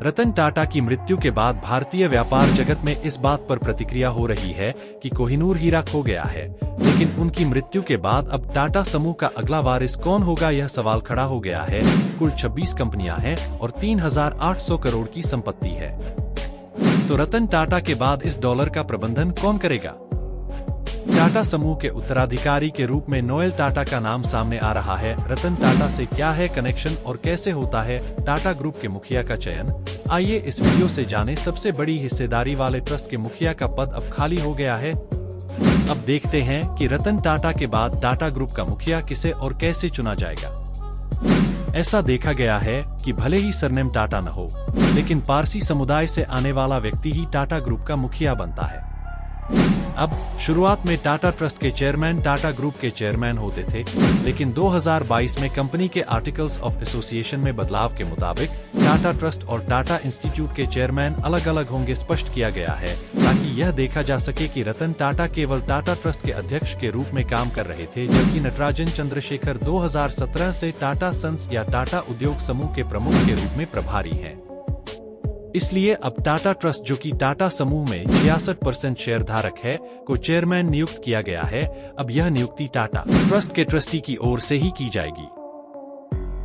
रतन टाटा की मृत्यु के बाद भारतीय व्यापार जगत में इस बात पर प्रतिक्रिया हो रही है कि कोहिनूर हीरा खो गया है, लेकिन उनकी मृत्यु के बाद अब टाटा समूह का अगला वारिस कौन होगा, यह सवाल खड़ा हो गया है। कुल 26 कंपनियां हैं और 3,800 करोड़ की संपत्ति है। तो रतन टाटा के बाद इस डॉलर का प्रबंधन कौन करेगा? टाटा समूह के उत्तराधिकारी के रूप में नोएल टाटा का नाम सामने आ रहा है। रतन टाटा से क्या है कनेक्शन और कैसे होता है टाटा ग्रुप के मुखिया का चयन? आइए इस वीडियो से जानें। सबसे बड़ी हिस्सेदारी वाले ट्रस्ट के मुखिया का पद अब खाली हो गया है। अब देखते हैं कि रतन टाटा के बाद टाटा ग्रुप का मुखिया किसे और कैसे चुना जाएगा। ऐसा देखा गया है कि भले ही सरनेम टाटा न हो, लेकिन पारसी समुदाय से आने वाला व्यक्ति ही टाटा ग्रुप का मुखिया बनता है। अब शुरुआत में टाटा ट्रस्ट के चेयरमैन टाटा ग्रुप के चेयरमैन होते थे, लेकिन 2022 में कंपनी के आर्टिकल्स ऑफ एसोसिएशन में बदलाव के मुताबिक टाटा ट्रस्ट और टाटा इंस्टीट्यूट के चेयरमैन अलग अलग होंगे। स्पष्ट किया गया है ताकि यह देखा जा सके कि रतन टाटा केवल टाटा ट्रस्ट के अध्यक्ष के रूप में काम कर रहे थे, जबकि नटराजन चंद्रशेखर 2017 से टाटा सन्स या टाटा उद्योग समूह के प्रमुख के रूप में प्रभारी हैं। इसलिए अब टाटा ट्रस्ट, जो कि टाटा समूह में 66% शेयर धारक है, को चेयरमैन नियुक्त किया गया है। अब यह नियुक्ति टाटा ट्रस्ट के ट्रस्टी की ओर से ही की जाएगी।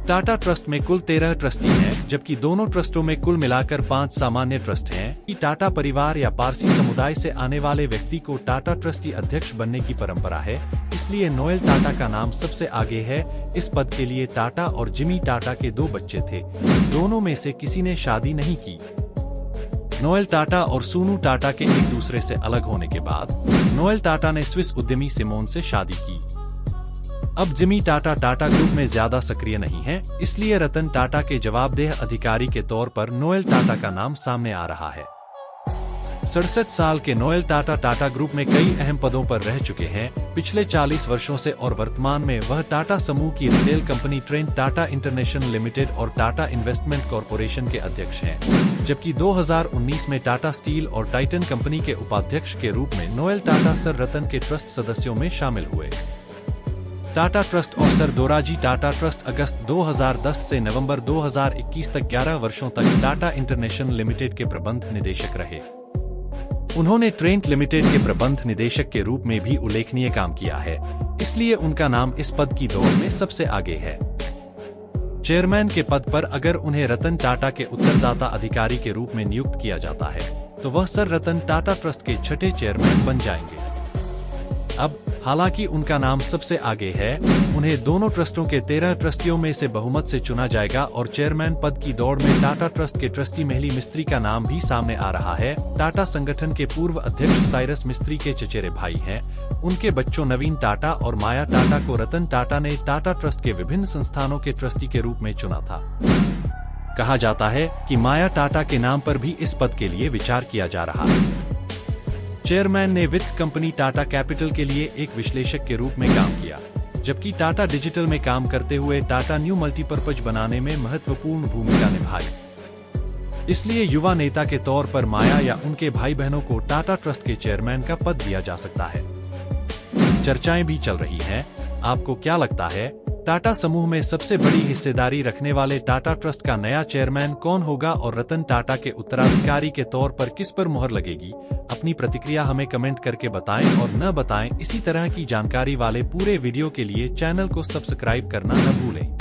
टाटा ट्रस्ट में कुल 13 ट्रस्टी हैं, जबकि दोनों ट्रस्टों में कुल मिलाकर 5 सामान्य ट्रस्ट हैं। कि टाटा परिवार या पारसी समुदाय से आने वाले व्यक्ति को टाटा ट्रस्टी अध्यक्ष बनने की परंपरा है, इसलिए नोएल टाटा का नाम सबसे आगे है। इस पद के लिए टाटा और जिमी टाटा के 2 बच्चे थे। दोनों में से किसी ने शादी नहीं की। नोएल टाटा और सोनू टाटा के एक दूसरे से अलग होने के बाद नोएल टाटा ने स्विस उद्यमी सिमोन से शादी की। अब जिमी टाटा टाटा ग्रुप में ज्यादा सक्रिय नहीं है, इसलिए रतन टाटा के जवाबदेह अधिकारी के तौर पर नोएल टाटा का नाम सामने आ रहा है। 67 साल के नोएल टाटा टाटा ग्रुप में कई अहम पदों पर रह चुके हैं पिछले 40 वर्षों से, और वर्तमान में वह टाटा समूह की retail company Trent Tata international limited और टाटा इन्वेस्टमेंट कॉरपोरेशन के अध्यक्ष हैं, जबकि 2019 में टाटा स्टील और टाइटन कंपनी के उपाध्यक्ष के रूप में नोएल टाटा सर रतन के ट्रस्ट सदस्यों में शामिल हुए। टाटा ट्रस्ट और सर दोराजी टाटा ट्रस्ट अगस्त 2010 से नवंबर 2021 तक 11 वर्षों तक टाटा इंटरनेशनल लिमिटेड के प्रबंध निदेशक रहे। उन्होंने ट्रेंट लिमिटेड के प्रबंध निदेशक के रूप में भी उल्लेखनीय काम किया है, इसलिए उनका नाम इस पद की दौड़ में सबसे आगे है। चेयरमैन के पद पर अगर उन्हें रतन टाटा के उत्तरदाता अधिकारी के रूप में नियुक्त किया जाता है, तो वह सर रतन टाटा ट्रस्ट के 6ठे चेयरमैन बन जाएंगे। अब हालांकि उनका नाम सबसे आगे है, उन्हें दोनों ट्रस्टों के 13 ट्रस्टियों में से बहुमत से चुना जाएगा, और चेयरमैन पद की दौड़ में टाटा ट्रस्ट के ट्रस्टी मेहली मिस्त्री का नाम भी सामने आ रहा है। टाटा संगठन के पूर्व अध्यक्ष साइरस मिस्त्री के चचेरे भाई हैं। उनके बच्चों नवीन टाटा और माया टाटा को रतन टाटा ने टाटा ट्रस्ट के विभिन्न संस्थानों के ट्रस्टी के रूप में चुना था। कहा जाता है कि माया टाटा के नाम पर भी इस पद के लिए विचार किया जा रहा है। चेयरमैन ने वित्त कंपनी टाटा कैपिटल के लिए एक विश्लेषक के रूप में काम किया, जबकि टाटा डिजिटल में काम करते हुए टाटा न्यू मल्टीपर्पज बनाने में महत्वपूर्ण भूमिका निभाई। इसलिए युवा नेता के तौर पर माया या उनके भाई बहनों को टाटा ट्रस्ट के चेयरमैन का पद दिया जा सकता है। चर्चाएं भी चल रही हैं। आपको क्या लगता है, टाटा समूह में सबसे बड़ी हिस्सेदारी रखने वाले टाटा ट्रस्ट का नया चेयरमैन कौन होगा, और रतन टाटा के उत्तराधिकारी के तौर पर किस पर मुहर लगेगी? अपनी प्रतिक्रिया हमें कमेंट करके बताएं और न बताएं। इसी तरह की जानकारी वाले पूरे वीडियो के लिए चैनल को सब्सक्राइब करना न भूलें।